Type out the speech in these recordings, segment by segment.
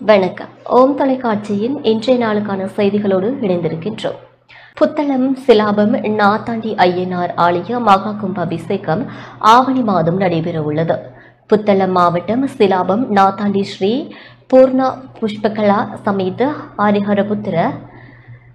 வணக்கம். ஓம் தொலைக்காட்சியின் இன்றைய நாளுக்கான செய்திகளோடு இணைந்திருக்கின்றோம். புத்தளம் சிலாபம் நாத்தாண்டி ஐயனார் ஆலய மகா கும்பாபிஷேகம் ஆவணி மாதம் நடைபெறவுள்ளது. புத்தளம் மாவட்டம் சிலாபம் நாத்தாண்டி ஸ்ரீ பூர்ணா புஷ்பகலா சமேத ஹரிஹரபுத்திர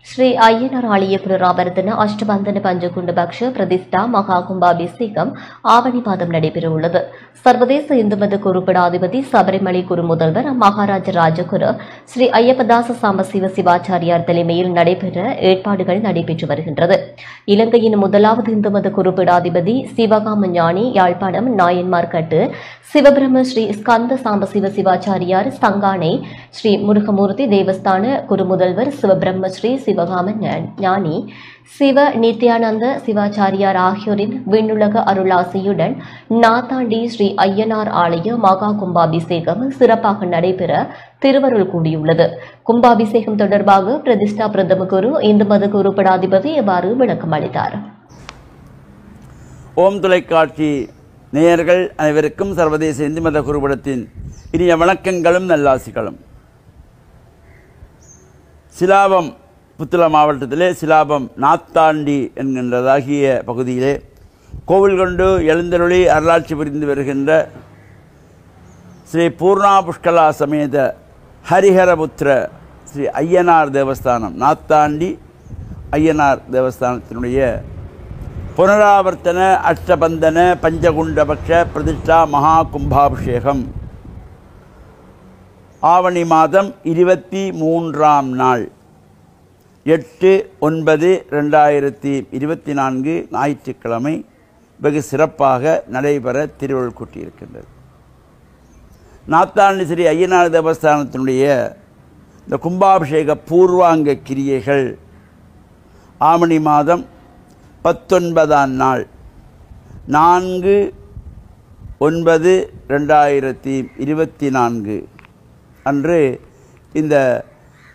ஸ்ரீ ஐயனார் ஆலய புனராவர்த்தன அஷ்டபந்தன பஞ்சகுண்ட பக்ஷ பிரதிஷ்டா மகா கும்பாபிஷேகம் ஆவணி மாதம் நடைபெறவுள்ளது. சர்வதேச இந்து மத குருபடாதிபதி சபரிமலை குரு முதல்வர் மகாராஜ ராஜகுரு ஸ்ரீ ஐயப்பதாச சாம்பசிவ சிவாச்சாரியார் தலைமையில் நடைபெற ஏற்பாடுகள் நடைபெற்று வருகின்றது. இலங்கையின் முதலாவது இந்து மத குருபடாதிபதி சிவகாம ஞானி யாழ்ப்பாணம் நாயன்மார்கட்டு சிவபிரம ஸ்ரீ ஸ்கந்த சாம்பசிவ சிவாச்சாரியார் சங்கானை ஸ்ரீ முருகமூர்த்தி தேவஸ்தான குரு முதல்வர் சிவபிரம்ம ஸ்ரீ சிவகாம ஞானி சிவ நித்யானந்த சிவாச்சாரியார் ஆகியோரின் விண்ணுலக அருளாசியுடன் நாத்தாண்டி ஸ்ரீ ஐயனார் ஆலய மகா கும்பாபிஷேகம் சிறப்பாக நடைபெற திருவருள் கூடியுள்ளது. கும்பாபிஷேகம் தொடர்பாக பிரதிஷ்டா பிரதம குரு இந்து மத குரு படாதிபதி எவ்வாறு விளக்கம் அளித்தார்? ஓம் தொலைக்காட்சி நேயர்கள் அனைவருக்கும் சர்வதேச இந்து மத குருபடத்தின் இனிய வணக்கங்களும் நல்லாசிகளும். சிலாபம் புத்தளம் மாவட்டத்திலே சிலாபம் நாத்தாண்டி என்கின்றதாகிய பகுதியிலே கோவில் கொண்டு எழுந்தருளி அருளாட்சி புரிந்து வருகின்ற ஸ்ரீ பூர்ணா புஷ்கலா சமேத ஹரிஹரபுத்திர ஸ்ரீ ஐயனார் தேவஸ்தானம் நாத்தாண்டி ஐயனார் தேவஸ்தானத்தினுடைய புனராவர்த்தன அஷ்டபந்தன பஞ்சகுண்டபக்ஷ பிரதிஷ்டா மகா கும்பாபிஷேகம் ஆவணி மாதம் 23ஆம் நாள் 8/9/2024 ஞாயிற்றுக்கிழமை வெகு சிறப்பாக நடைபெற திருவருள் கூட்டியிருக்கின்றது. நாத்தாண்டி ஸ்ரீ ஐயனார் தேவஸ்தானத்தினுடைய இந்த கும்பாபிஷேக பூர்வாங்க கிரியைகள் ஆவணி மாதம் 19ஆம் நாள் 4/9/2024 அன்று இந்த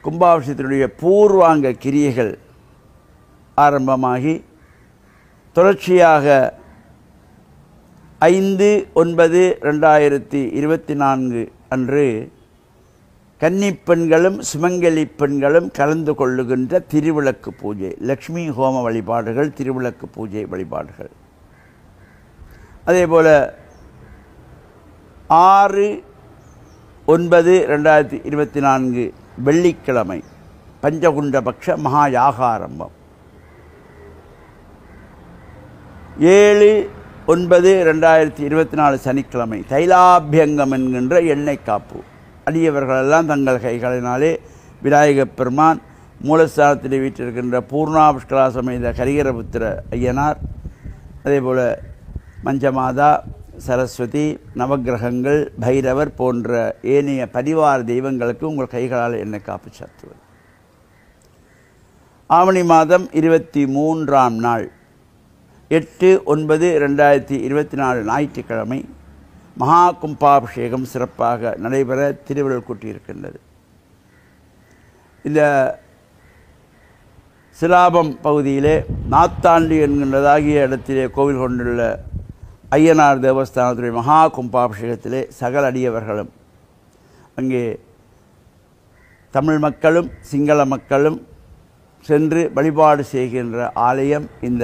கும்பாபிஷேகத்தினுடைய பூர்வாங்க கிரியைகள் ஆரம்பமாகி தொடர்ச்சியாக 5/9/2024 அன்று கன்னிப்பெண்களும் சுமங்கலி பெண்களும் கலந்து கொள்ளுகின்ற திருவிளக்கு பூஜை, லக்ஷ்மி ஹோம வழிபாடுகள், திருவிளக்கு பூஜை வழிபாடுகள். அதேபோல் 6/9/2024 வெள்ளிக்கிழமை பஞ்சகுண்டபக்ஷ மகா யாகாரம்பம். 7/9/2024 சனிக்கிழமை தைலாபியங்கம் என்கின்ற எண்ணெய் காப்பு. அடியவர்களெல்லாம் தங்கள் கைகளினாலே விநாயகப் பெருமான் மூலஸ்தானத்தில் வீற்றிருக்கின்ற பூர்ணா புஷ்கலா சமேத ஹரிஹரபுத்திர ஐயனார், அதேபோல் மஞ்சமாதா, சரஸ்வதி, நவகிரகங்கள், பைரவர் போன்ற ஏனைய பரிவார தெய்வங்களுக்கு உங்கள் கைகளால் எண்ணெய் காப்பு சாத்துவது. ஆவணி மாதம் 23ஆம் நாள் 8/9/2024 ஞாயிற்றுக்கிழமை மகா கும்பாபிஷேகம் சிறப்பாக நடைபெற திருவருள் கூட்டியிருக்கின்றது. இந்த சிலாபம் பகுதியிலே நாத்தாண்டி என்கின்றதாகிய இடத்திலே கோவில் கொண்டுள்ள ஐயனார் தேவஸ்தானத்துடைய மகா கும்பாபிஷேகத்திலே சகல அடியவர்களும் அங்கே தமிழ் மக்களும் சிங்கள மக்களும் சென்று வழிபாடு செய்கின்ற ஆலயம் இந்த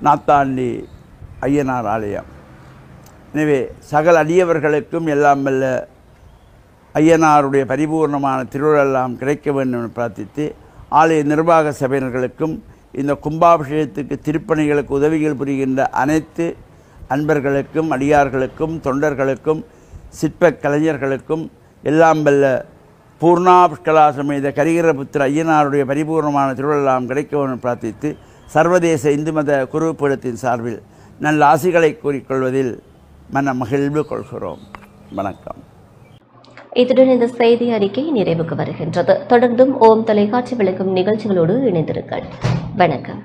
நாத்தாண்டி ஐயனார் ஆலயம். எனவே சகல அடியவர்களுக்கும் எல்லாம் வல்ல ஐயனாருடைய பரிபூர்ணமான திருவுருளெல்லாம் கிடைக்க வேண்டும் என பிரார்த்தித்து, ஆலய நிர்வாக சபையினர்களுக்கும் இந்த கும்பாபிஷேகத்துக்கு திருப்பணிகளுக்கு உதவிகள் புரிகின்ற அனைத்து அன்பர்களுக்கும் அடியார்களுக்கும் தொண்டர்களுக்கும் சிற்ப கலைஞர்களுக்கும் எல்லாம் வல்ல பூர்ணா புஷ்கலா சமேத ஹரிஹரபுத்திர ஐயனாருடைய பரிபூர்ணமான திருவுருளெல்லாம் கிடைக்க வேண்டும் பிரார்த்தித்து, சர்வதேச இந்து மத குருபீடத்தின் சார்பில் நல்ல ஆசிகளை கூறிக்கொள்வதில் மன மகிழ்வு கொள்கிறோம். வணக்கம். இத்துடன் இந்த செய்தி அறிக்கை நிறைவுக்கு வருகின்றது. தொடர்ந்தும் ஓம் தொலைக்காட்சி விளக்கும் நிகழ்ச்சிகளோடு இணைந்திருங்கள். வணக்கம்.